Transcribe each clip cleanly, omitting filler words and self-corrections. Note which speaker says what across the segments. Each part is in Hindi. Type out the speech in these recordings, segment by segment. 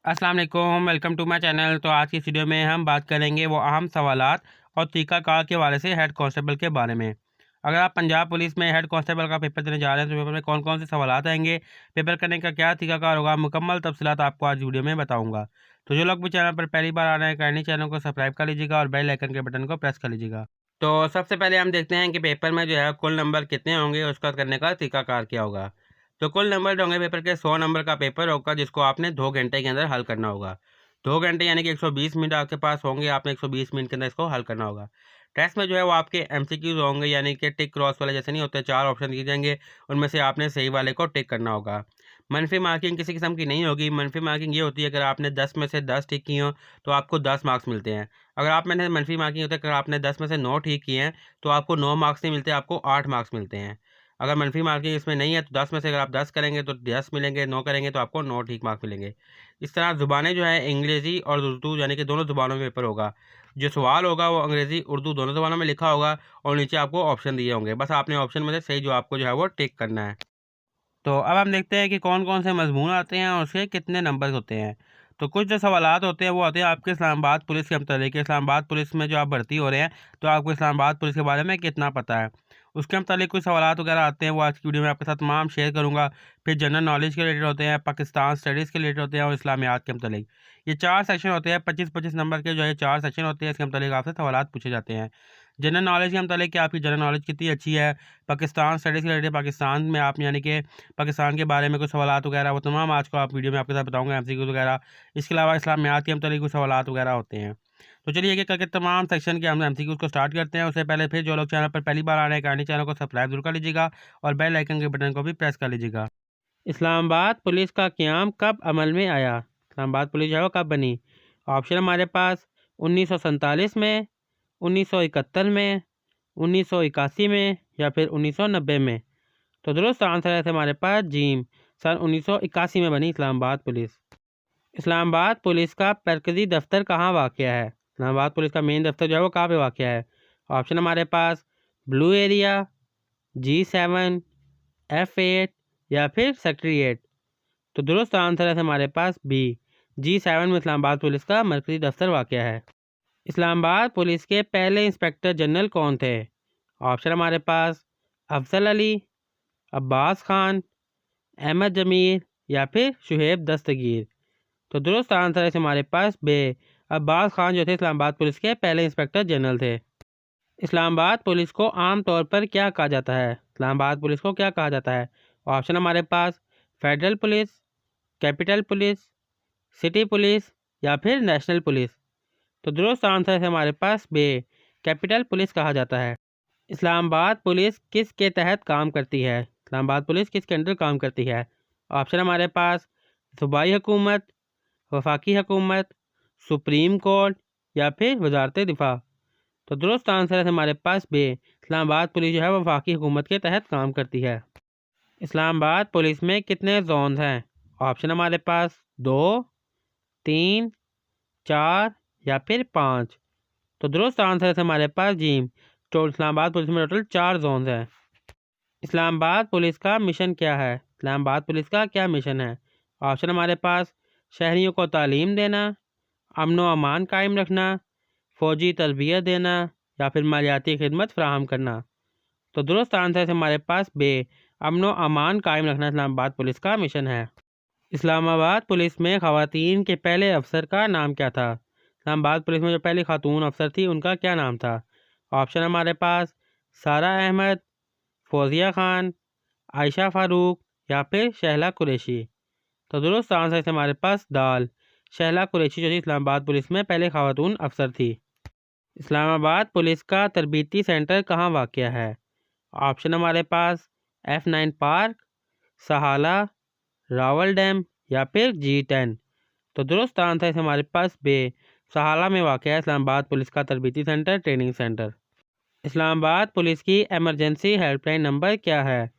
Speaker 1: अस्सलाम वालेकुम, वेलकम टू माय चैनल। तो आज की इस वीडियो में हम बात करेंगे वो अहम सवालात और तरीक़ाकार के हवाले से हेड कांस्टेबल के बारे में। अगर आप पंजाब पुलिस में हेड कांस्टेबल का पेपर देने जा रहे हैं तो पेपर में कौन कौन से सवालात आएंगे, पेपर करने का क्या तरीक़ाकार होगा, मुकम्मल तफसीलात आपको आज वीडियो में बताऊँगा। तो जो लोग भी चैनल पर पहली बार आ रहे हैं काइंडली चैनल को सब्सक्राइब कर लीजिएगा और बेल आइकन के बटन को प्रेस कर लीजिएगा। तो सबसे पहले हम देखते हैं कि पेपर में जो है कुल नंबर कितने होंगे, उसका करने का तरीक़ाकार क्या होगा। तो कुल नंबर जो होंगे पेपर के 100 नंबर का पेपर होगा, जिसको आपने 2 घंटे के अंदर हल करना होगा। 2 घंटे यानी कि 120 मिनट आपके पास होंगे, आपने 120 मिनट के अंदर इसको हल करना होगा। टेस्ट में जो है वो आपके एमसीक्यूज होंगे, यानी कि टिक क्रॉस वाले जैसे नहीं होते, 4 ऑप्शन दिए जाएंगे, उनमें से आपने सही वाले को टिक करना होगा। मनफी मार्किंग किसी किस्म की नहीं होगी। मनफी मार्किंग ये होती है अगर आपने 10 में से 10 ठीक की हो तो आपको 10 मार्क्स मिलते हैं। अगर आप मैंने मनफी मार्किंग होता है अगर आपने 10 में से 9 ठीक किए हैं तो आपको 9 मार्क्स नहीं मिलते, आपको 8 मार्क्स मिलते हैं। अगर मनफी मार्किंग इसमें नहीं है तो 10 में से अगर आप 10 करेंगे तो 10 मिलेंगे, 9 करेंगे तो आपको 9 ठीक मार्क्स मिलेंगे। इस तरह ज़ुबानें जो है अंग्रेज़ी और उर्दू यानी कि दोनों ज़ुबानों में पेपर होगा। जो सवाल होगा वो अंग्रेज़ी उर्दू दोनों ज़ुबानों में लिखा होगा और नीचे आपको ऑप्शन दिए होंगे, बस आपने ऑप्शन में से सही जो आपको जो है वो टिक करना है। तो अब हम देखते हैं कि कौन कौन से मज़मून आते हैं और उसके कितने नंबर होते हैं। तो कुछ जो सवालात होते हैं वो आते हैं आपके इस्लामाबाद पुलिस के मतलब, इस्लामाबाद पुलिस में जो आप भर्ती हो रहे हैं तो आपको इस्लामाबाद पुलिस के बारे में कितना पता है, उसके मतलब कुछ सवालात वगैरह आते हैं, वो आज की वीडियो में आपके साथ तमाम शेयर करूँगा। फिर जनरल नॉलेज के रिलेटेड होते हैं, पाकिस्तान स्टडीज़ के रिलेटेड होते हैं और इस्लामियात के मतलब। ये 4 सेक्शन होते हैं, 25-25 नंबर के जो है 4 सेक्शन होते हैं, इसके मतलब आपसे सवालात पूछे जाते हैं। जनरल नॉलेज के मतलब कि आपकी जनरल नॉलेज कितनी अच्छी है, पाकिस्तान स्टडीज़ के रिलेटेड पाकिस्तान में आप यानी कि पाकिस्तान के बारे में कुछ सवालात वगैरह वो तमाम आज को आप वीडियो में आपके साथ बताऊँगा, एमसीक्यूज़ वगैरह। इसके अलावा इस्लामियात के मतलब कुछ सवालात वगैरह होते हैं। तो चलिए एक-एक करके तमाम सेक्शन के हम एमसीक्यूज़ को स्टार्ट करते हैं। उससे पहले फिर जो लोग चैनल पर पहली बार आ रहे हैं काइंडली चैनल को सब्सक्राइब ज़रूर कर लीजिएगा और बेल आइकन के बटन को भी प्रेस कर लीजिएगा। इस्लामाबाद पुलिस का क़याम कब अमल में आया? इस्लामाबाद पुलिस जो है वो कब बनी? ऑप्शन हमारे पास 1947 में, 1971 में, 1981 में या फिर 1990 में। तो दुरुस्त आंसर है हमारे पास जीम, सन 1981 में बनी इस्लामाबाद पुलिस। इस्लामाबाद पुलिस का मरकज़ी दफ्तर कहाँ वाक़या है? इस्लामाबाद पुलिस का मेन दफ्तर जो है वो कहाँ पे वाक़या है? ऑप्शन हमारे पास ब्लू एरिया, G7, F8 या फिर सेक्रेटेरिएट। तो दुरुस्त आंसर है हमारे पास बी, G7 में इस्लामाबाद पुलिस का मरकज़ी दफ्तर वाक़या है। इस्लामाबाद पुलिस के पहले इंस्पेक्टर जनरल कौन थे? ऑप्शन हमारे पास अफजल अली, अब्बास खान, अहमद जमीर या फिर शुहेब दस्तगीर। तो दुरुस्त आंसर है हमारे पास बे, अब्बास खान जो थे इस्लामाबाद पुलिस के पहले इंस्पेक्टर जनरल थे। इस्लामाबाद पुलिस को आम तौर पर क्या कहा जाता है? इस्लामाबाद पुलिस को क्या कहा जाता है? ऑप्शन हमारे पास federal police, capital police, city police या फिर नेशनल पुलिस। तो दुरुस्त आंसर है हमारे पास बे, कैपिटल पुलिस कहा जाता है। इस्लामाबाद पुलिस किस के तहत काम करती है? इस्लामाबाद पुलिस किसके अंडर काम करती है? ऑप्शन हमारे पास सूबाई हुकूमत, वफाकी हुकूमत, सुप्रीम कोर्ट या फिर वजारत दिफा। तो दुरुस्त आंसर है हमारे पास बे, इस्लामाबाद पुलिस जो है वफाकी हुकूमत के तहत काम करती है। इस्लामाबाद पुलिस में कितने जोन हैं? ऑप्शन हमारे पास 2, 3, 4 या फिर 5। तो दुरुस्त आंसर है हमारे पास जीम, तो इस्लामाबाद पुलिस में टोटल 4 जोन हैं। इस्लामाबाद पुलिस का मिशन क्या है? इस्लामाबाद पुलिस का क्या मिशन है? ऑप्शन हमारे पास शहरियों को तालीम देना, अमन व अमान कायम रखना, फ़ौजी तरबियत देना या फिर मालियाती खिदमत फ़राहम करना। तो दुरुस्त आंसर है हमारे पास बे, अमन व अमान कायम रखना इस्लामाबाद पुलिस का मिशन है। इस्लामाबाद पुलिस में ख़वातीन के पहले अफसर का नाम क्या था? इस्लामाबाद पुलिस में जो पहली खातून अफसर थी उनका क्या नाम था? ऑप्शन हमारे पास सारा अहमद, फौजिया खान, आयशा फ़ारूक या फिर शहला कुरैशी। तो दुरुस्त आंसर है हमारे पास दाल, शहला कुरैशी जो थी इस्लामाबाद पुलिस में पहले खातून अफसर थी। इस्लामाबाद पुलिस का तरबीती सेंटर कहाँ वाक़या है? ऑप्शन हमारे पास F9 पार्क, सहाला, रावल डैम या फिर G10। तो दुरुस्त आंसर है हमारे पास बे, सहाला में वाक़या है इस्लामाबाद पुलिस का तरबीती center, training center. Islamabad police की एमरजेंसी हेल्पलाइन नंबर क्या है?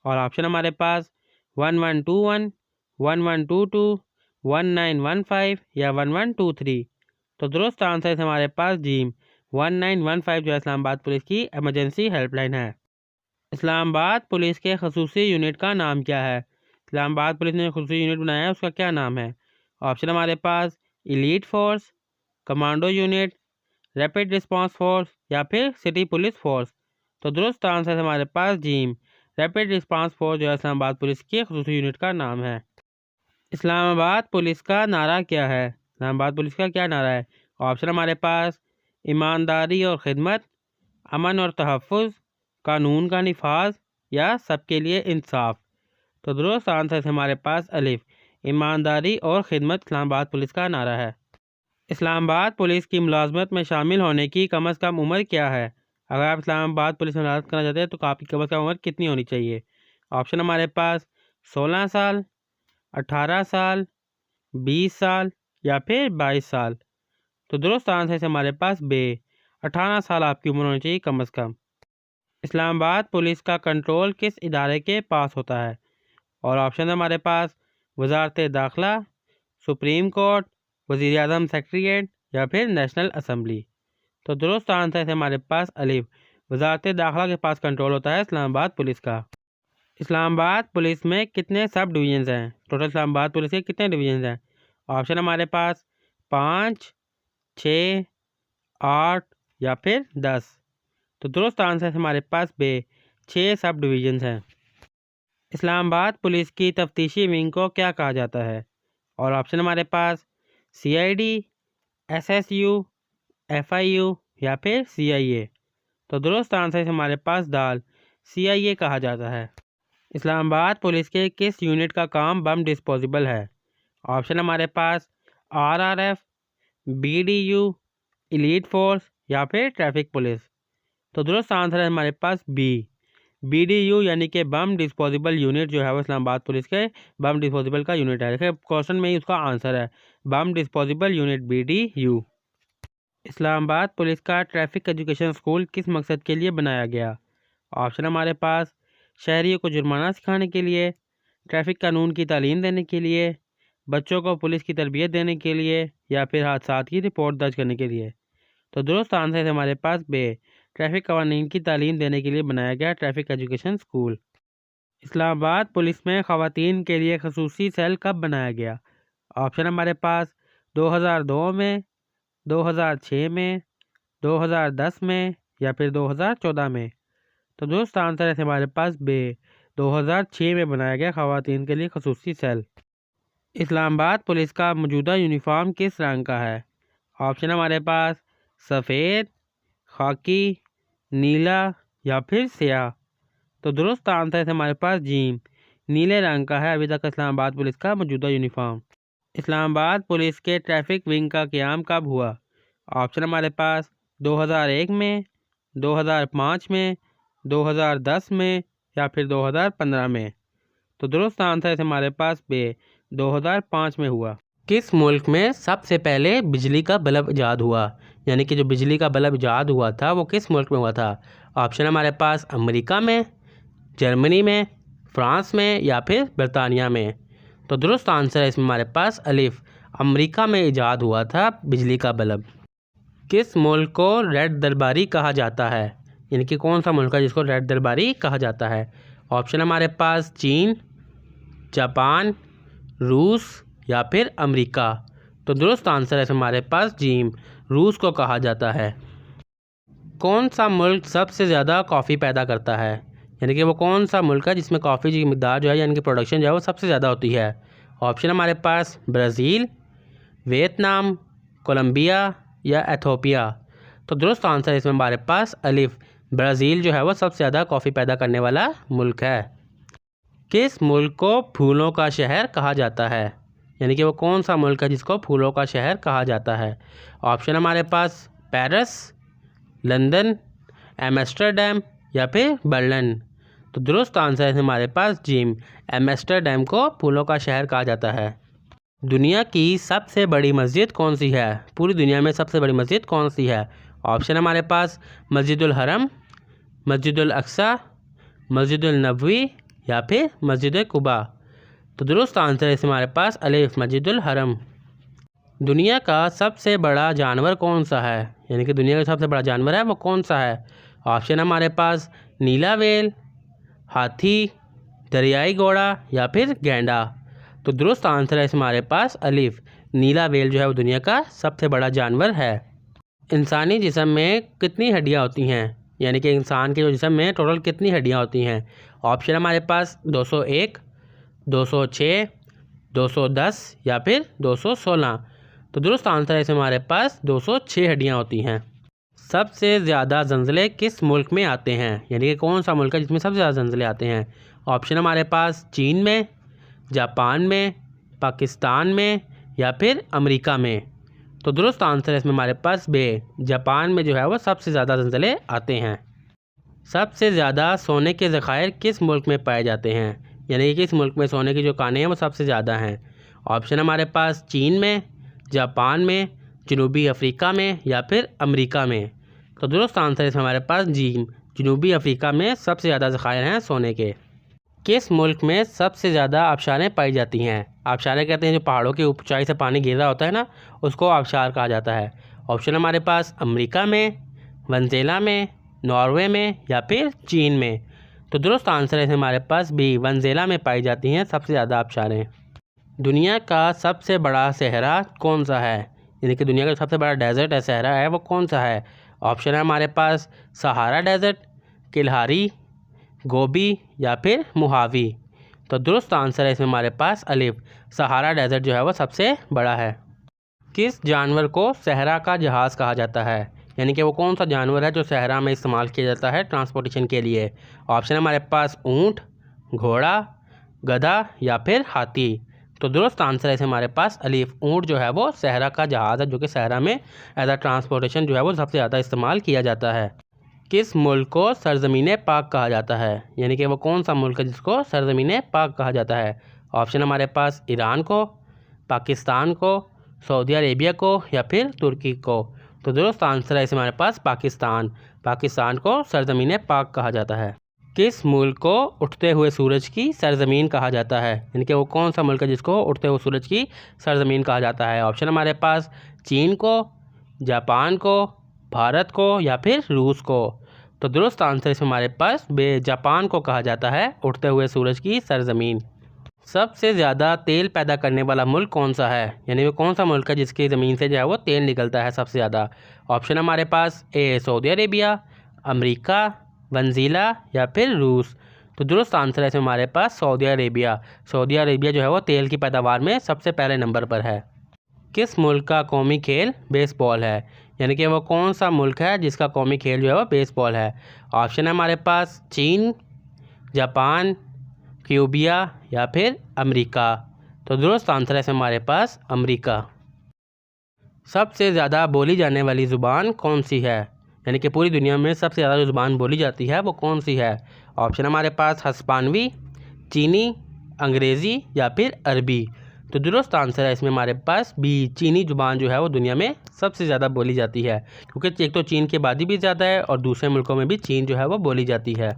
Speaker 1: और ऑप्शन हमारे पास 1121, 1122, 1915 या 1123। तो दुरुस्त आंसर है हमारे पास जीम, 1915 जो है इस्लामाबाद पुलिस की एमरजेंसी हेल्पलाइन है। इस्लामाबाद पुलिस के खसूसी यूनिट का नाम क्या है? इस्लामाबाद पुलिस ने खसूसी यूनिट बनाया है, उसका क्या नाम है? ऑप्शन हमारे पास elite force, commando unit, rapid response force या फिर सिटी पुलिस फोर्स। तो दुरुस्त आंसर हमारे पास जीम, रैपिड रिस्पांस फोर्स जो है इस्लामाबाद पुलिस की ख़ुसूसी यूनिट का नाम है। इस्लामाबाद पुलिस का नारा क्या है? इस्लामाबाद पुलिस का क्या नारा है? ऑप्शन हमारे पास ईमानदारी और खिदमत, अमन और तहफ़्फ़ुज़, कानून का निफाज या सबके लिए इंसाफ। तो दुरुस्त आंसर हमारे पास अलिफ, ईमानदारी और खिदमत इस्लामाबाद पुलिस का नारा है। इस्लामाबाद पुलिस की मुलाजमत में शामिल होने की कम अज़ कम उम्र क्या है? अगर आप इस्लामाबाद पुलिस में मुलाजमत करना चाहते हैं तो आपकी कम अज़ कम उम्र कितनी होनी चाहिए? ऑप्शन हमारे पास 16 साल, 18 साल, 20 साल या फिर 22 साल। तो दुरुस्त आंसर है हमारे पास बे, 18 साल आपकी उम्र होनी चाहिए कम अज़ कम। इस्लामाबाद पुलिस का कंट्रोल किस इदारे के पास होता है? और ऑप्शन हमारे पास वजारत दाखिला, सुप्रीम कोर्ट, वज़ीर आज़म सेक्रेटेरिएट या फिर नेशनल असम्बली। तो दुरुस्त आंसर है हमारे पास अलिफ, वजारत दाखिला के पास कंट्रोल होता है इस्लामाबाद पुलिस का। इस्लामाबाद पुलिस में कितने सब डिवीजन्स हैं? टोटल इस्लामाबाद पुलिस के कितने डिवीजन्स हैं? ऑप्शन हमारे पास 5, 6, 8 या फिर 10। तो दुरुस्त आंसर हमारे पास बे, 6 सब डिवीजन्स हैं। इस्लामाबाद पुलिस की तफ्तीशी विंग को क्या कहा जाता है? और ऑप्शन हमारे पास CID, SSU, FIU या फिर CIA। तो दुरुस्त आंसर हमारे पास दाल, CIA कहा जाता है। इस्लामाबाद पुलिस के किस यूनिट का काम बम डिस्पोजेबल है? ऑप्शन हमारे पास RRF, BDU, एलीट फोर्स या फिर ट्रैफिक पुलिस। तो दुरुस्त आंसर है हमारे पास BDU यानी कि बम डिस्पोजेबल यूनिट जो है वो इस्लामाबाद पुलिस के बम डिस्पोजेबल का यूनिट है। देखिए क्वेश्चन में ही उसका आंसर है bomb disposable unit BDU। Islamabad police का ट्रैफिक एजुकेशन स्कूल किस मकसद के लिए बनाया गया? ऑप्शन हमारे पास शहरियों को जुर्माना सिखाने के लिए, ट्रैफिक कानून की तालीम देने के लिए, बच्चों को पुलिस की तरबियत देने के लिए या फिर हादसात की रिपोर्ट दर्ज करने के लिए। तो दुरुस्त आंसर है हमारे पास बे, ट्रैफिक कवानीन की तालीम देने के लिए बनाया गया traffic education school. Islamabad police में ख़वातीन के लिए खसूसी सेल कब बनाया गया? ऑप्शन हमारे पास 2002 में, 2006 में, 2010 में या फिर 2014 में। तो दुरुस्त आंसर है हमारे पास बे, 2006 में बनाया गया ख़वातीन के लिए खसूसी सेल। इस्लामाबाद पुलिस का मौजूदा यूनिफॉर्म किस रंग का है? ऑप्शन हमारे पास सफ़ेद, खाकी, नीला या फिर स्याह। तो दुरुस्त आंसर है हमारे पास जीम, नीले रंग का है अभी तक इस्लामाबाद पुलिस का मौजूदा यूनिफॉर्म। इस्लामाबाद पुलिस के ट्रैफिक विंग का क़याम कब हुआ? ऑप्शन हमारे पास 2001 में, 2005 में, 2010 में या फिर 2015 में। तो दुरुस्त आंसर है हमारे पास बे, 2005 में हुआ। किस मुल्क में सबसे पहले बिजली का बल्ब ईजाद हुआ? यानी कि जो बिजली का बल्ब ईजाद हुआ था वो किस मुल्क में हुआ था? ऑप्शन हमारे पास अमेरिका में, जर्मनी में, फ्रांस में या फिर बरतानिया में। तो दुरुस्त आंसर है इसमें हमारे पास अलिफ, अमेरिका में ईजाद हुआ था बिजली का बल्ब। किस मुल्क को रेड दरबारी कहा जाता है? यानी कि कौन सा मुल्क है जिसको रेड दरबारी कहा जाता है? ऑप्शन हमारे पास चीन, जापान, रूस या फिर अमेरिका। तो दुरुस्त आंसर है हमारे पास जीम, रूस को कहा जाता है। कौन सा मुल्क सबसे ज़्यादा कॉफ़ी पैदा करता है? यानी कि वो कौन सा मुल्क है जिसमें कॉफ़ी की मिकदार जो है यानी कि प्रोडक्शन जो है वो सबसे ज़्यादा होती है? ऑप्शन हमारे पास ब्राज़ील, वियतनाम, कोलंबिया या एथोपिया। तो दुरुस्त आंसर है इसमें हमारे पास अलिफ, ब्राज़ील जो है वो सबसे ज़्यादा कॉफ़ी पैदा करने वाला मुल्क है। किस मुल्क को फूलों का शहर कहा जाता है? यानी कि वो कौन सा मुल्क है जिसको फूलों का शहर कहा जाता है? ऑप्शन हमारे पास पेरिस, लंदन, एम्स्टर्डम या फिर बर्लिन। तो दुरुस्त आंसर है हमारे पास जिम, एम्स्टर्डम को फूलों का शहर कहा जाता है। दुनिया की सबसे बड़ी मस्जिद कौन सी है? पूरी दुनिया में सबसे बड़ी मस्जिद कौन सी है? ऑप्शन हमारे पास मस्जिदुल हरम, मस्जिदुल अक्सा, मस्जिदुल नबवी या फिर मस्जिद कुबा। तो दुरुस्त आंसर है हमारे पास अलिफ, मस्जिदुल हरम। दुनिया का सबसे बड़ा जानवर कौन सा है? यानी कि दुनिया का सबसे बड़ा जानवर है वो कौन सा है? ऑप्शन हमारे पास नीला व्हेल, हाथी, दरियाई घोड़ा या फिर गैंडा। तो दुरुस्त आंसर है हमारे पास अलिफ, नीला व्हेल जो है वो दुनिया का सबसे बड़ा जानवर है। इंसानी जिस्म में कितनी हड्डियाँ होती हैं, यानी कि इंसान के जो जिस्म में टोटल कितनी हड्डियाँ होती हैं। ऑप्शन हमारे पास 201, 206, 210 या फिर 216। तो दुरुस्त आंसर है इसमें हमारे पास 206 हड्डियाँ होती हैं। सबसे ज़्यादा ज़लज़ले किस मुल्क में आते हैं, यानी कि कौन सा मुल्क है जिसमें सबसे ज़्यादा ज़लज़ले आते हैं। ऑप्शन हमारे पास चीन में, जापान में, पाकिस्तान में या फिर अमेरिका में। तो दुरुस्त आंसर है इसमें हमारे पास बे, जापान में जो है वो सबसे ज़्यादा ज़लज़ले आते हैं। सबसे ज़्यादा सोने के ज़खायर किस मुल्क में पाए जाते हैं, यानी कि किस मुल्क में सोने की जो कानें हैं वो सबसे ज़्यादा हैं। ऑप्शन हमारे पास चीन में, जापान में, जनूबी अफ्रीका में या फिर अमेरिका में। तो दुरुस्त आंसर है हमारे पास जी, जनूबी अफ्रीका में सबसे ज़्यादा ज़खायर हैं सोने के। किस मुल्क में सबसे ज़्यादा आबशारें पाई जाती हैं। आबशारें कहते हैं जो पहाड़ों की ऊंचाई से पानी गिर रहा होता है ना, उसको आबशार कहा जाता है। ऑप्शन हमारे पास अमेरिका में, वेनेज़ुएला में, नॉर्वे में या फिर चीन में। तो दुरुस्त आंसर है हमारे पास बी, वेनेज़ुएला में पाई जाती हैं सबसे ज़्यादा आबशारें। दुनिया का सबसे बड़ा सहरा कौन सा है, यानी कि दुनिया का सबसे बड़ा डेजर्ट है, सहरा है, वो कौन सा है। ऑप्शन है हमारे पास सहारा डेजर्ट, किलहारी, गोबी या फिर मोहावी। तो दुरुस्त आंसर है इसमें हमारे पास अलिफ, सहारा डेजर्ट जो है वो सबसे बड़ा है। किस जानवर को सहरा का जहाज़ कहा जाता है, यानी कि वो कौन सा जानवर है जो सहरा में इस्तेमाल किया जाता है ट्रांसपोर्टेशन के लिए। ऑप्शन है हमारे पास ऊँट, घोड़ा, गधा या फिर हाथी। तो दुरुस्त आंसर है इसमें हमारे पास अलीफ, ऊँट जो है वो सहरा का जहाज़ है जो कि सहरा में एज अ ट्रांसपोर्टेशन जो है वो सबसे ज़्यादा इस्तेमाल किया जाता है। किस मुल्क को सरज़मीन पाक कहा जाता है, यानी कि वो कौन सा मुल्क है जिसको सरज़मीन पाक कहा जाता है। ऑप्शन हमारे पास ईरान को, पाकिस्तान को, सऊदी अरेबिया को या फिर तुर्की को। तो दुरुस्त आंसर है इसमें हमारे पास पाकिस्तान, पाकिस्तान को सरज़मीन पाक कहा जाता है। किस मुल्क को उठते हुए सूरज की सरज़मीन कहा जाता है, यानी कि वो कौन सा मुल्क है जिसको उठते हुए सूरज की सरज़मीन कहा जाता है। ऑप्शन हमारे पास चीन को, जापान को, भारत को या फिर रूस को। तो दुरुस्त आंसर इसमें हमारे पास बे, जापान को कहा जाता है उठते हुए सूरज की सरज़मीन। सबसे ज़्यादा तेल पैदा करने वाला मुल्क कौन सा है, यानी वो कौन सा मुल्क है जिसकी ज़मीन से जो है वो तेल निकलता है सबसे ज़्यादा। ऑप्शन हमारे पास ए सऊदी अरेबिया, अमेरिका, वेनेज़ुएला या फिर रूस। तो दुरुस्त आंसर है इसमें हमारे पास सऊदी अरेबिया, सऊदी अरेबिया जो है वो तेल की पैदावार में सबसे पहले नंबर पर है। किस मुल्क का कौमी खेल बेसबॉल है, यानी कि वो कौन सा मुल्क है जिसका कौमी खेल जो है वो बेसबॉल है। ऑप्शन है हमारे पास चीन, जापान, क्यूबिया या फिर अमेरिका। तो दुरुस्त आंसर है इसमें हमारे पास अमेरिका। सबसे ज़्यादा बोली जाने वाली ज़ुबान कौन सी है, यानी कि पूरी दुनिया में सबसे ज़्यादा जो ज़ुबान बोली जाती है वो कौन सी है। ऑप्शन हमारे पास हस्पानवी, चीनी, अंग्रेज़ी या फिर अरबी। तो दुरुस्त आंसर है इसमें हमारे पास बी, चीनी ज़ुबान जो है वो दुनिया में सबसे ज़्यादा बोली जाती है, क्योंकि एक तो चीन की आबादी भी ज़्यादा है और दूसरे मुल्कों में भी चीन जो है वो बोली जाती है।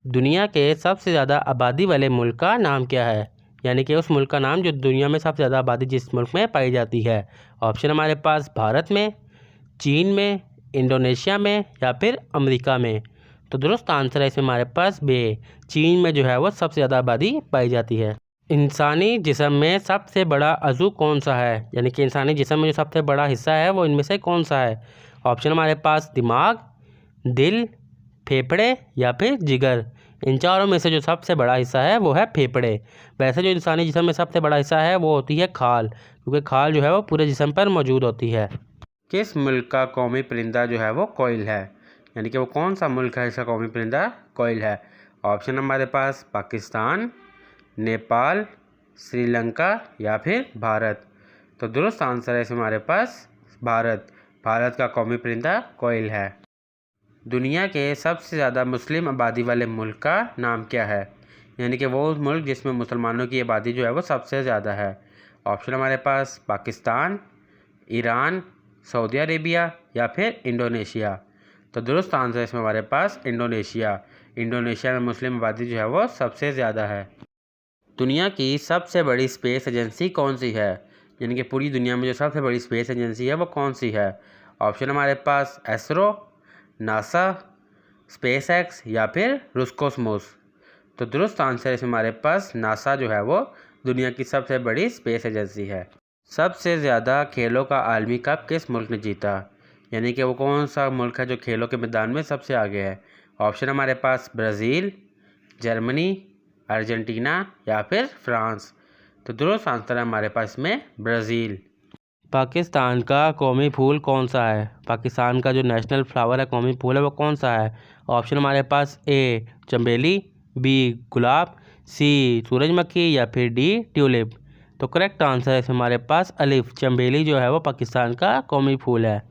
Speaker 1: दुनिया के सबसे ज़्यादा आबादी वाले मुल्क का नाम क्या है, यानी कि उस मुल्क का नाम जो दुनिया में सबसे ज़्यादा आबादी जिस मुल्क में पाई जाती है। ऑप्शन हमारे पास भारत में, चीन में, इंडोनेशिया में या फिर अमेरिका में। तो दुरुस्त आंसर है इसमें हमारे पास बे, चीन में जो है वो सबसे ज़्यादा आबादी पाई जाती है। इंसानी जिस्म में सबसे बड़ा अज़ू कौन सा है, यानी कि इंसानी जिस्म में जो सबसे बड़ा हिस्सा है वो इनमें से कौन सा है। ऑप्शन हमारे पास दिमाग, दिल, फेफड़े या फिर जिगर। इन चारों में से जो सबसे बड़ा हिस्सा है वो है फेफड़े। वैसे जो इंसानी जिस्म में सबसे बड़ा हिस्सा है वो होती है खाल, क्योंकि खाल जो है वो पूरे जिस्म पर मौजूद होती है। किस मुल्क का कौमी परिंदा जो है वो कोयल है, यानी कि वो कौन सा मुल्क है इसका कौमी परिंदा कोयल है। ऑप्शन हमारे पास पाकिस्तान, नेपाल, श्रीलंका या फिर भारत। तो दुरुस्त आंसर है इसमें हमारे पास भारत, भारत का कौमी परिंदा कोयल है। दुनिया के सबसे ज़्यादा मुस्लिम आबादी वाले मुल्क का नाम क्या है, यानी कि वो मुल्क जिसमें मुसलमानों की आबादी जो है वो सबसे ज़्यादा है। ऑप्शन हमारे पास पाकिस्तान, ईरान, सऊदी अरेबिया या फिर इंडोनेशिया। तो दुरुस्त आंसर है इसमें हमारे पास इंडोनेशिया, इंडोनेशिया में मुस्लिम आबादी जो है वो सबसे ज़्यादा है। दुनिया की सबसे बड़ी स्पेस एजेंसी कौन सी है, यानी कि पूरी दुनिया में जो सबसे बड़ी स्पेस एजेंसी है वो कौन सी है। ऑप्शन हमारे पास एसरो, नासा, स्पेस एक्स या फिर रोस्कोसमोस। तो दुरुस्त आंसर है इसमें हमारे पास नासा जो है वो दुनिया की सबसे बड़ी स्पेस एजेंसी है। सबसे ज़्यादा खेलों का आलमी कप किस मुल्क ने जीता, यानी कि वो कौन सा मुल्क है जो खेलों के मैदान में सबसे आगे है। ऑप्शन हमारे पास ब्राज़ील, जर्मनी, अर्जेंटीना या फिर फ्रांस। तो दुरुस्त आंसर है हमारे पास में ब्राज़ील। पाकिस्तान का कौमी फूल कौन सा है? पाकिस्तान का जो नेशनल फ्लावर है, कौमी फूल है, वो कौन सा है? ऑप्शन हमारे पास ए चमेली, बी गुलाब, सी सूरजमुखी या फिर डी ट्यूलिप। तो करेक्ट आंसर है हमारे पास अलिफ, चमेली जो है वो पाकिस्तान का कौमी फूल है।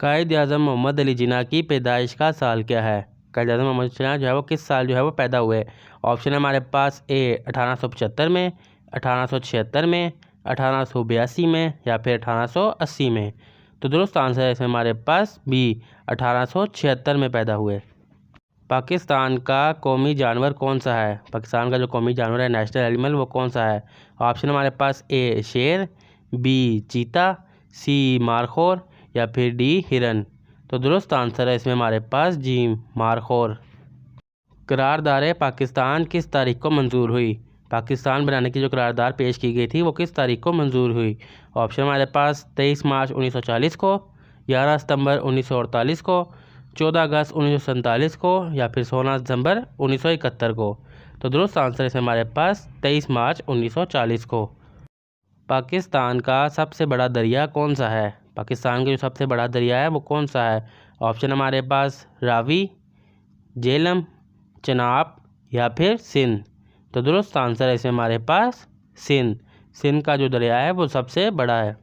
Speaker 1: कायद आज़म मोहम्मद अली जिन्ना की पैदाइश का साल क्या है? कायद आज़म मोहम्मद जिन्ना जो है वो किस साल जो है वो पैदा हुए? ऑप्शन है हमारे पास ए 1875 में, 1876 में, 1882 में या फिर 1880 में। तो दुरुस्त आंसर है इसमें हमारे पास बी 1876 में पैदा हुए। पाकिस्तान का कौमी जानवर कौन सा है? पाकिस्तान का जो कौमी जानवर है, नेशनल एनिमल, वो कौन सा है? ऑप्शन हमारे पास ए शेर, बी चीता, सी मारखोर या फिर डी हिरन। तो दुरुस्त आंसर है इसमें हमारे पास जी मारखोर। करारदाद पाकिस्तान किस तारीख को मंजूर हुई? पाकिस्तान बनाने की जो करारदाद पेश की गई थी वो किस तारीख को मंजूर हुई? ऑप्शन हमारे पास 23 मार्च 1940 को, 11 सितंबर 1948 को, 14 अगस्त 1947 को या फिर 16 दिसंबर 1971 को। तो दुरुस्त आंसर है हमारे पास 23 मार्च 1940 को। पाकिस्तान का सबसे बड़ा दरिया कौन सा है? पाकिस्तान का जो सबसे बड़ा दरिया है वो कौन सा है? ऑप्शन हमारे पास रावी, झेलम, चनाब या फिर सिंध। तो दुरुस्त आंसर है इसमें हमारे पास सिंध। सिंध का जो दरिया है वो सबसे बड़ा है।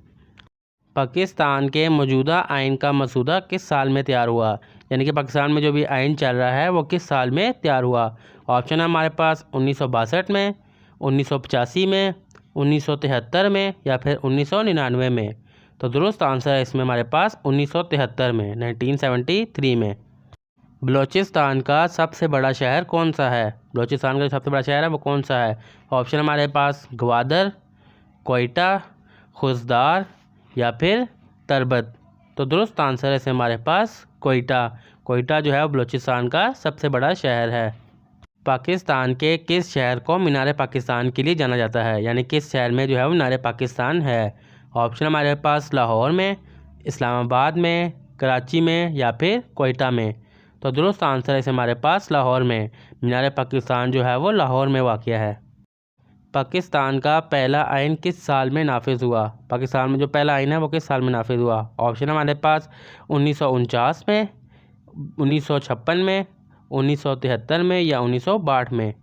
Speaker 1: पाकिस्तान के मौजूदा आइन का मसूदा किस साल में तैयार हुआ? यानी कि पाकिस्तान में जो भी आइन चल रहा है वो किस साल में तैयार हुआ? ऑप्शन है हमारे पास 1962 में, 1985 में, 1973 में या फिर 1999 में। तो दुरुस्त आंसर है इसमें हमारे पास 1973 में, 1973 में। बलूचिस्तान का सबसे बड़ा शहर कौन सा है? बलूचिस्तान का जो सबसे बड़ा शहर है वो कौन सा है? ऑप्शन हमारे पास ग्वादर, कोयटा, खुजदार या फिर तरबत। तो दुरुस्त आंसर है इसमें हमारे पास कोयटा। कोयटा जो है वो बलूचिस्तान का सबसे बड़ा शहर है। पाकिस्तान के किस शहर को मीनार पाकिस्तान के लिए जाना जाता है? यानी किस शहर में जो है वो मीनार पाकिस्तान है? ऑप्शन हमारे पास लाहौर में, इस्लामाबाद में, कराची में या फिर कोयटा में। तो दुरुस्त आंसर है इसे हमारे पास लाहौर में। मीनार पाकिस्तान जो है वो लाहौर में वाक़या है। पाकिस्तान का पहला आइन किस साल में नाफिज हुआ? पाकिस्तान में जो पहला आइन है वो किस साल में नाफिज हुआ? ऑप्शन हमारे पास 1949 में, 1956 में, 1973 में या 1962 में।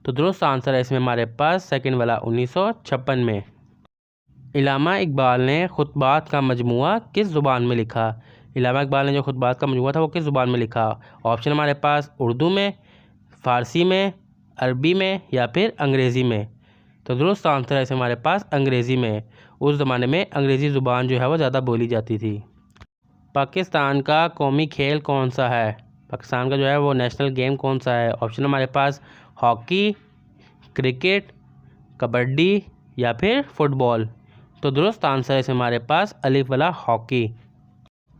Speaker 1: तो दुरुस्त आंसर है इसमें हमारे पास सेकंड वाला 1956 में। इल्लामा इकबाल ने खुतबात का मजमूआ किस ज़ुबान में लिखा? इल्लामा इकबाल ने जो खुतबात का मजमूआ था वो किस ज़ुबान में लिखा? ऑप्शन हमारे पास उर्दू में, फ़ारसी में, अरबी में या फिर अंग्रेज़ी में। तो दुरुस्त आंसर है इसे हमारे पास अंग्रेज़ी में। उस ज़माने में अंग्रेज़ी ज़ुबान जो है वो ज़्यादा बोली जाती थी। पाकिस्तान का कौमी खेल कौन सा है? पाकिस्तान का जो है वो नेशनल गेम कौन सा है? ऑप्शन हमारे पास हॉकी, क्रिकेट, कबड्डी या फिर फुटबॉल। तो दुरुस्त आंसर है इसे हमारे पास अलिफ वाला हॉकी।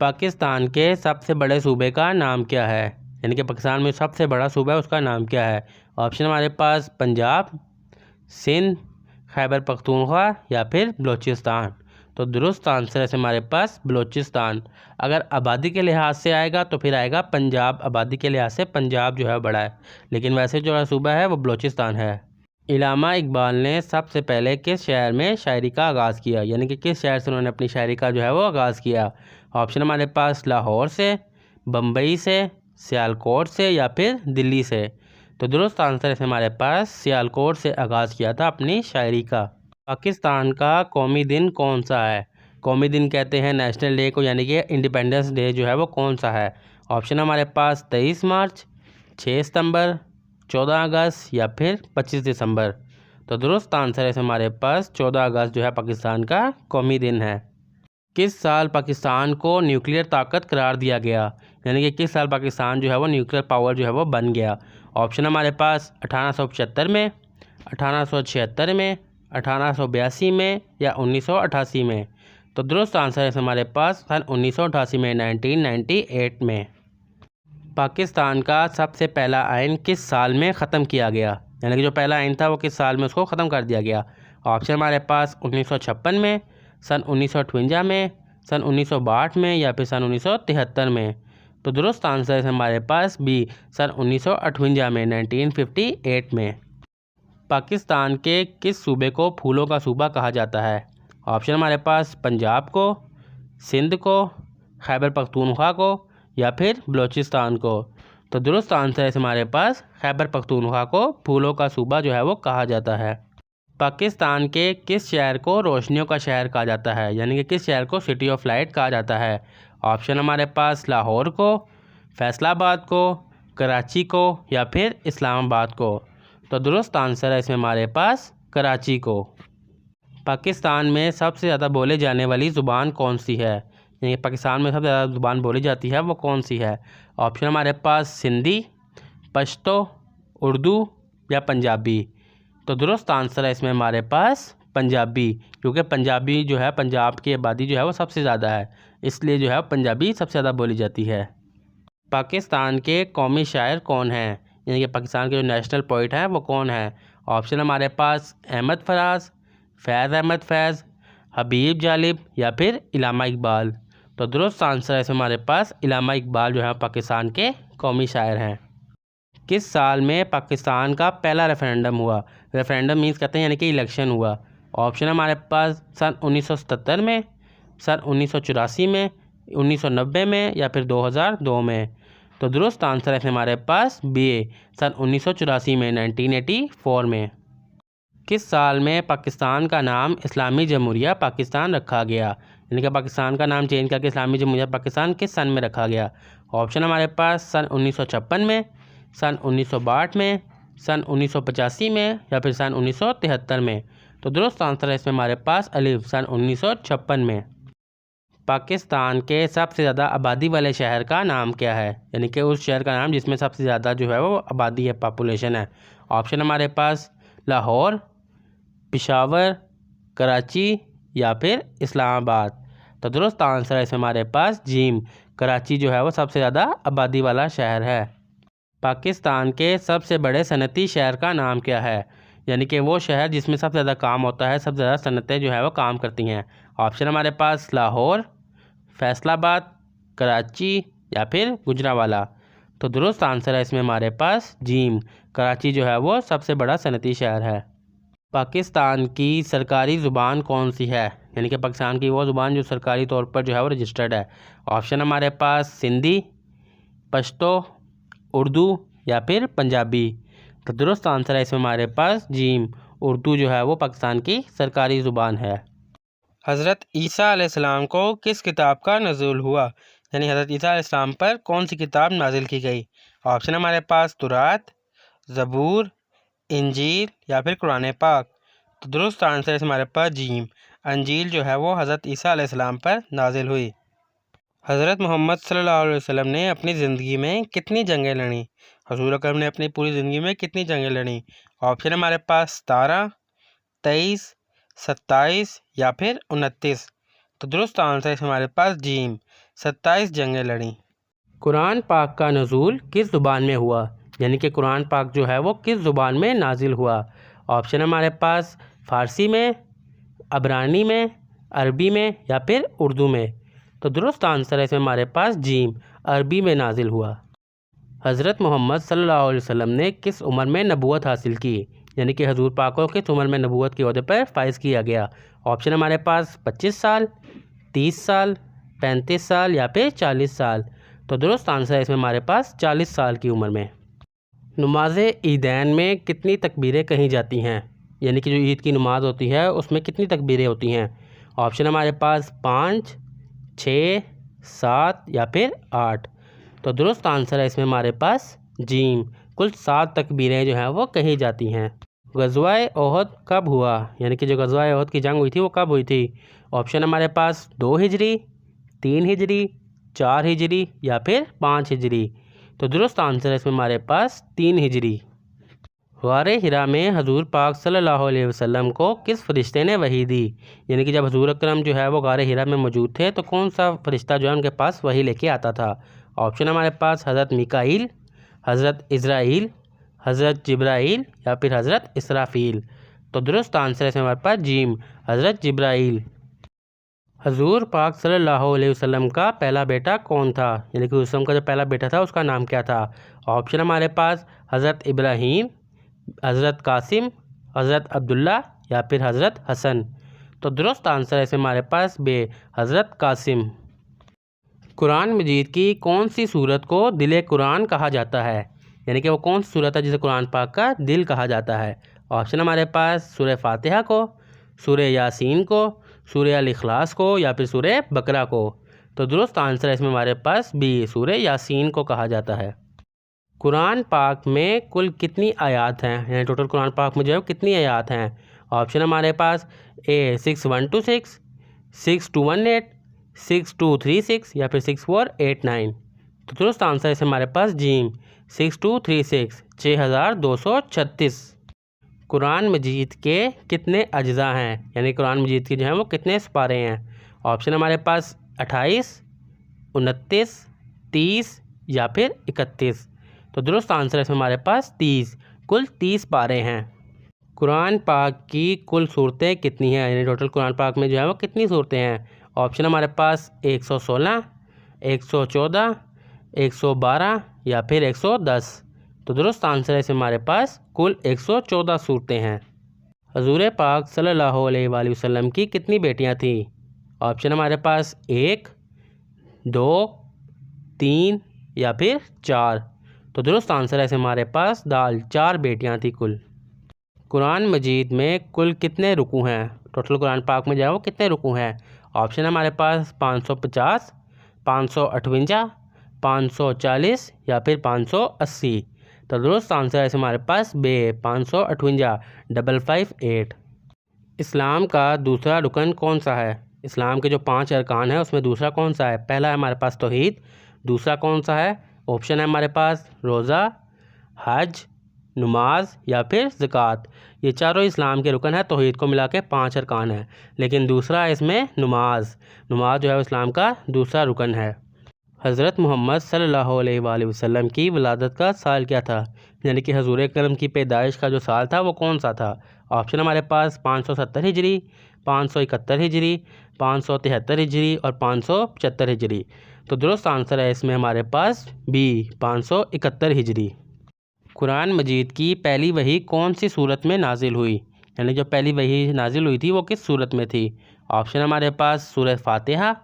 Speaker 1: पाकिस्तान के सबसे बड़े सूबे का नाम क्या है? यानी कि पाकिस्तान में सबसे बड़ा सूबा है उसका नाम क्या है? ऑप्शन हमारे पास पंजाब, सिंध, खैबर पख्तूनख्वा या फिर बलूचिस्तान। तो दुरुस्त आंसर है हमारे पास बलूचिस्तान। अगर आबादी के लिहाज से आएगा तो फिर आएगा पंजाब। आबादी के लिहाज से पंजाब जो है बड़ा है, लेकिन वैसे जो सूबा है वो बलूचिस्तान है। इल्लामा इकबाल ने सबसे पहले किस शहर में शायरी का आगाज़ किया? यानी कि किस शहर से उन्होंने अपनी शायरी का जो है वो आगाज़ किया? ऑप्शन हमारे पास लाहौर से, बम्बई से, सियालकोट से या फिर दिल्ली से। तो दुरुस्त आंसर है हमारे पास सियालकोट से आगाज़ किया था अपनी शायरी का। पाकिस्तान का कौमी दिन कौन सा है? कौमी दिन कहते हैं नेशनल डे को, यानी कि इंडिपेंडेंस डे जो है वो कौन सा है? ऑप्शन हमारे पास 23 मार्च, 6 सितंबर, 14 अगस्त या फिर 25 दिसंबर। तो दुरुस्त आंसर है हमारे पास 14 अगस्त जो है पाकिस्तान का कौमी दिन है। किस साल पाकिस्तान को न्यूक्लियर ताकत करार दिया गया? यानी कि किस साल पाकिस्तान जो है वो न्यूक्लियर पावर जो है वो बन गया? ऑप्शन हमारे पास 1875 में, 1876 में, 1882 में या 1988 में। तो दुरुस्त आंसर है हमारे पास सन 1988 में, 1998 में। पाकिस्तान का सबसे पहला आइन किस साल में ख़त्म किया गया? यानी कि जो पहला आइन था वो किस साल में उसको ख़त्म कर दिया गया? ऑप्शन हमारे पास 1956 में, सन 1958 में, सन 1962 में या फिर सन 1973 में? तो दुरुस्त आंसर है हमारे पास बी, सन 1958 में, 1958 में। पाकिस्तान के किस सूबे को फूलों का सूबा कहा जाता है? ऑप्शन हमारे पास पंजाब को, सिंध को, खैबर पख्तूनख्वा को या फिर बलूचिस्तान को? तो दुरुस्त आंसर है हमारे पास खैबर पख्तूनख्वा को फूलों का सूबा जो है वो कहा जाता है। पाकिस्तान के किस शहर को रोशनियों का शहर कहा जाता है, यानी कि किस शहर को सिटी ऑफ लाइट कहा जाता है? ऑप्शन हमारे पास लाहौर को, फैसलाबाद को, कराची को या फिर इस्लामाबाद को? तो दुरुस्त आंसर है इसमें हमारे पास कराची को। पाकिस्तान में सबसे ज़्यादा बोले जाने वाली ज़ुबान कौन सी है, यानी पाकिस्तान में सबसे ज़्यादा ज़ुबान बोली जाती है वो कौन सी है? ऑप्शन हमारे पास सिंधी, पश्तो, उर्दू या पंजाबी? तो दुरुस्त आंसर है इसमें हमारे पास पंजाबी, क्योंकि पंजाबी जो है, पंजाब की आबादी जो है वो सबसे ज़्यादा है, इसलिए जो है पंजाबी सबसे ज़्यादा बोली जाती है। पाकिस्तान के कौमी शायर कौन हैं, यानी कि पाकिस्तान के जो नेशनल पोइट हैं वो कौन है? ऑप्शन हमारे पास अहमद फराज, फैज़ अहमद फैज़, हबीब जालिब या फिर इलामा इकबाल? तो दुरुस्त आंसर है इसमें हमारे पास इलामा इकबाल जो है पाकिस्तान के कौमी शायर हैं। किस साल में पाकिस्तान का पहला रेफरेंडम हुआ? रेफरेंडम मीन्स कहते हैं यानी कि इलेक्शन हुआ। ऑप्शन हमारे पास सन 1977 में, सन 1984 में, 1990 में या फिर 2002 में? तो दुरुस्त आंसर है हमारे पास बी, सन 1984 में, 1984 में। किस साल में पाकिस्तान का नाम इस्लामी जमहूरिया पाकिस्तान रखा गया, यानी कि पाकिस्तान का नाम चेंज करके इस्लामी जमहूरिया पाकिस्तान किस सन में रखा गया? ऑप्शन हमारे पास सन 1956 में, सन 1962 में, सन 1985 में या फिर सन 1973 में? तो दुरुस्त आंसर है इसमें हमारे पास अलिफ, सन 1956 में। पाकिस्तान के सबसे ज़्यादा आबादी वाले शहर का नाम क्या है, यानी कि उस शहर का नाम जिसमें सबसे ज़्यादा जो है वो आबादी है, पॉपुलेशन है? ऑप्शन हमारे पास लाहौर, पेशावर, कराची या फिर इस्लामाबाद? तो दुरुस्त आंसर है इसमें हमारे पास जीम, कराची जो है वो सबसे ज़्यादा आबादी वाला शहर है। पाकिस्तान के सबसे बड़े सनती शहर का नाम क्या है, यानी कि वो शहर जिसमें सबसे ज़्यादा काम होता है, सबसे ज़्यादा सनतें जो है वो काम करती हैं? ऑप्शन हमारे पास लाहौर, फैसलाबाद, कराची या फिर गुजरावाला? तो दुरुस्त आंसर है इसमें हमारे पास जीम, कराची जो है वो सबसे बड़ा सनती शहर है। पाकिस्तान की सरकारी ज़ुबान कौन सी है, यानी कि पाकिस्तान की वो ज़ुबान जो सरकारी तौर पर जो है वो रजिस्टर्ड है? ऑप्शन हमारे पास सिंधी, पश्तो, उर्दू या फिर पंजाबी? तो दुरुस्त आंसर है इसमें हमारे पास जीम, उर्दू जो है वो पाकिस्तान की सरकारी ज़ुबान है। हज़रत ईसा अलैहिस्सलाम को किस किताब का नज़ूल हुआ, यानी हज़रत ईसा अलैहिस्सलाम पर कौन सी किताब नाजिल की गई? ऑप्शन हमारे पास तुरात, ज़बूर, इंजील या फिर कुरान पाक? तो दुरुस्त आंसर है हमारे पास जीम, अंजील जो है वो हज़रत ईसा अलैहिस्सलाम पर नाजिल हुई। हज़रत मोहम्मद सल्लल्लाहु अलैहि वसल्लम ने अपनी ज़िंदगी में कितनी जंगें लड़ी? हुज़ूर अकरम ने अपनी पूरी ज़िंदगी में कितनी जंगें लड़ी? ऑप्शन हमारे पास 17, 23, 27 या फिर 29? तो दुरुस्त आंसर है हमारे पास जीम, 27 जंगें लड़ी। कुरान पाक का नज़ूल किस ज़ुबान में हुआ, यानी कि कुरान पाक जो है वो किस ज़ुबान में नाजिल हुआ? ऑप्शन हमारे पास फ़ारसी में, अबरानी में, अरबी में या फिर उर्दू में? तो दुरुस्त आंसर है इसमें हमारे पास जीम, अरबी में नाजिल हुआ। हज़रत मोहम्मद सल्लल्लाहु अलैहि वसल्लम ने किस उम्र में नबूवत हासिल की, यानी कि हजूर पाक को किस उम्र में नबूवत के ओहदे पर फ़ाइज़ किया गया? ऑप्शन हमारे पास 25 साल, 30 साल, 35 साल या फिर 40 साल? तो दुरुस्त आंसर है इसमें हमारे पास 40 साल की उम्र में। नमाज ईदैन में कितनी तकबीरें कही जाती हैं, यानी कि जो ईद की नमाज़ होती है उसमें कितनी तकबीरें होती हैं? ऑप्शन हमारे पास 5, 6, 7 या फिर 8? तो दुरुस्त आंसर है इसमें हमारे पास जीम, कुल 7 तकबीरें जो हैं वो कही जाती हैं। ग़ज़वा-ए ओहद कब हुआ, यानी कि जो ग़ज़वा-ए ओहद की जंग हुई थी वो कब हुई थी? ऑप्शन हमारे पास 2 हिजरी, 3 हिजरी, 4 हिजरी या फिर 5 हिजरी? तो दुरुस्त आंसर है इसमें हमारे पास 3 हिजरी। ग़ारे हिरा में हजूर पाक सल्लल्लाहु अलैहि वसल्लम को किस फ़रिश्ते ने वही दी, यानी कि जब हजूर अकरम जो है वो ग़ारे हिरा में मौजूद थे तो कौन सा फ़रिश्ता जो है उनके पास वही लेके आता था? ऑप्शन हमारे पास हज़रत मिकाईल, हज़रत इज़राइल, हज़रत जिब्राइल या फिर हज़रत इसराफील? तो दुरुस्त आंसर है इसमें हमारे पास जीम, हज़रत जिब्राइल। हजूर पाक सल्लल्लाहु अलैहि वसल्लम का पहला बेटा कौन था, यानी कि उसम का जो पहला बेटा था उसका नाम क्या था। ऑप्शन हमारे पास हज़रत इब्राहीम, हज़रत कासिम, हज़रत अब्दुल्ला या फिर हज़रत हसन। तो दुरुस्त आंसर है इसमें हमारे पास बे, हज़रत कासिम। कुरान मजीद की कौन सी सूरत को दिल कुरान कहा जाता है, यानी कि वो कौन सी सूरत है जिसे कुरान पाक का दिल कहा जाता है। ऑप्शन हमारे पास सूरह फातिहा को, सूरह यासीन को, सूरह अल इखलास को या फिर सूरह बकरा को। तो दुरुस्त आंसर है इसमें हमारे पास बी, सूरह यासीन को कहा जाता है। कुरान पाक में कुल कितनी आयात हैं, यानी टोटल कुरान पाक में जो है कितनी आयात हैं। ऑप्शन हमारे पास ए 6126, 6218, 6236 या फिर 6489। तो दुरुस्त आंसर है हमारे पास जीम 6236, 6236। कुरान मजीद के कितने अज्जा हैं, यानी कुरान मजीद के जो हैं वो कितने सिपारे हैं। ऑप्शन हमारे पास 28, 29, 30 या फिर 31। तो दुरुस्त आंसर है हमारे पास 30, कुल 30 पारे हैं। कुरान पाक की कुल सूरतें कितनी हैं, यानी टोटल कुरान पाक में जो है वो कितनी सूरतें हैं। ऑप्शन हमारे पास 116, 114, 112 या फिर 110। तो दुरुस्त आंसर है इसमें हमारे पास कुल 114 सूरतें हैं। हजूर पाक सल्लल्लाहु अलैहि वसल्लम की कितनी बेटियां थीं। ऑप्शन हमारे पास 1, 2, 3 या फिर 4। तो दुरुस्त आंसर है हमारे पास दाल, 4 बेटियां थी कुल। कुरान मजीद में कुल कितने रुकू हैं, टोटल कुरान पाक में जो है वो कितने रुकू हैं। ऑप्शन हमारे पास 550, 558, 540 या फिर 580। तो दुरुस्त आंसर है हमारे पास बे, 558, 558। इस्लाम का दूसरा रुकन कौन सा है। इस्लाम के जो 5 अरकान हैं उसमें दूसरा कौन सा है। पहला है हमारे पास तौहीद, दूसरा कौन सा है। ऑप्शन है हमारे पास रोज़ा, हज, नमाज या फिर ज़कात। ये चारों इस्लाम के रुकन है, तौहीद को मिला के 5 अरकान है, लेकिन दूसरा है इसमें नमाज। नमाज जो है इस्लाम का दूसरा रुकन है। हज़रत मोहम्मद सल्लल्लाहु अलैहि वसल्लम की विलादत का साल क्या था, यानी कि हजूर अकरम की पैदाइश का जो साल था वो कौन सा था। ऑप्शन हमारे पास 570 हिजरी, 571 हिजरी, 573 हिजरी और 575 हिजरी। तो दुरुस्त आंसर है इसमें हमारे पास बी, 571 हिजरी। कुरान मजीद की पहली वही कौन सी सूरत में नाजिल हुई, यानी जो पहली वही नाजिल हुई थी वो किस सूरत में थी। ऑप्शन हमारे पास सूरह फातिहा,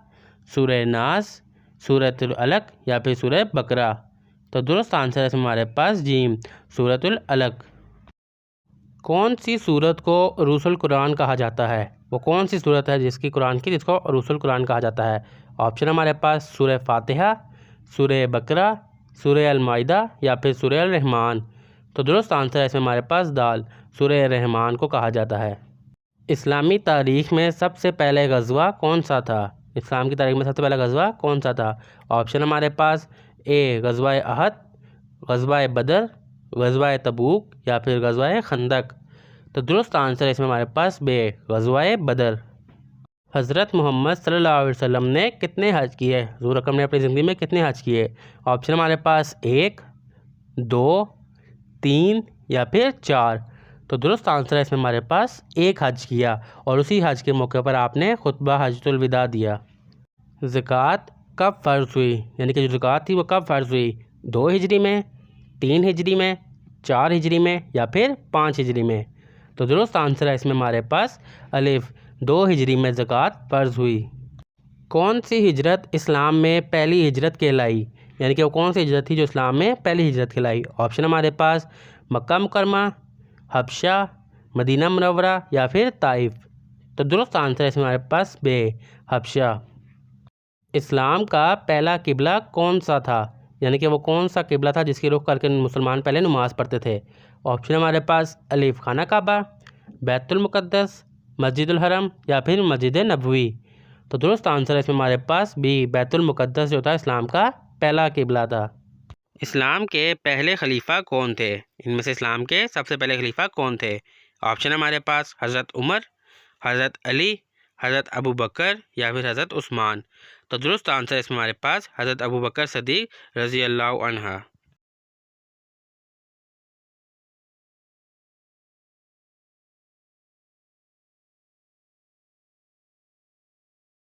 Speaker 1: सूरह नास, सूरतुल अलक या फिर सूरह बकरा। तो दुरुस्त आंसर है हमारे पास जीम, सूरतुल अलक। कौन सी सूरत को रूसुल कुरान कहा जाता है, वो कौन सी सूरत है जिसकी कुरान की जिसको रूसुल कुरान कहा जाता है। ऑप्शन हमारे पास सूरह फातिहा, सूरह बकरा, सूरह अल माइदा या फिर सूरह अल रहमान। तो दुरुस्त आंसर है इसमें हमारे पास दाल, सूरह रहमान को कहा जाता है। इस्लामी तारीख़ में सबसे पहले गज़वा कौन सा था। इस्लाम की तारीख़ में सबसे पहला गज़वा कौन सा था। ऑप्शन हमारे पास ए गज़वा अहद, गज़वा बदर, गज़वा तबूक या फिर गज़वा खंदक। तो दुरुस्त आंसर है इसमें हमारे पास बे, गज़वा बदर। हज़रत मोहम्मद सल्लल्लाहु अलैहि वसल्लम ने कितने हज किए, हज़ूर अकरम ने अपनी ज़िंदगी में कितने हज किए। ऑप्शन हमारे पास 1, 2, 3 या फिर 4। तो दुरुस्त आंसर है इसमें हमारे पास 1 हज किया, और उसी हज के मौके पर आपने खुतबा हज्जतुल विदा दिया। ज़कात कब फ़र्ज़ हुई, यानी कि जो ज़कात थी वो कब फ़र्ज़ हुई। 2 हिजरी में, 3 हिजरी में, 4 हिजरी में या फिर 5 हिजरी में। तो दुरुस्त आंसर है इसमें हमारे पास अलिफ, 2 हिजरी में ज़कात फ़र्ज़ हुई। कौन सी हिजरत इस्लाम में पहली हिजरत कहलाई, यानी कि वो कौन सी हिजरत थी जो इस्लाम में पहली हिजरत कहलाई। ऑप्शन हमारे पास मक्का मुकरमा, हबशा, मदीना मुनव्वरा या फिर ताइफ। तो दुरुस्त आंसर है इसमें हमारे पास बे, हबशा। इस्लाम का पहला किबला कौन सा था, यानी कि वो कौन सा किबला था जिसकी रुख करके मुसलमान पहले नमाज़ पढ़ते थे। ऑप्शन हमारे पास अलिफ खाना काबा, बैतुल मुक़द्दस, मस्जिदुल हरम या फिर मस्जिद नबवी। तो दुरुस्त आंसर है इसमें हमारे पास बी, बैतुल मुक़द्दस जो था इस्लाम का पहला किबला था। इस्लाम के पहले खलीफा कौन थे, इनमें से इस्लाम के सबसे पहले खलीफा कौन थे। ऑप्शन हमारे पास हज़रत उमर, हज़रत अली, हज़रत अबू बकर या फिर हज़रत उस्मान। तो दुरुस्त आंसर इसमें हमारे पास हज़रत अबू बकर सिद्दीक़ रज़ी अल्लाह अन्हा।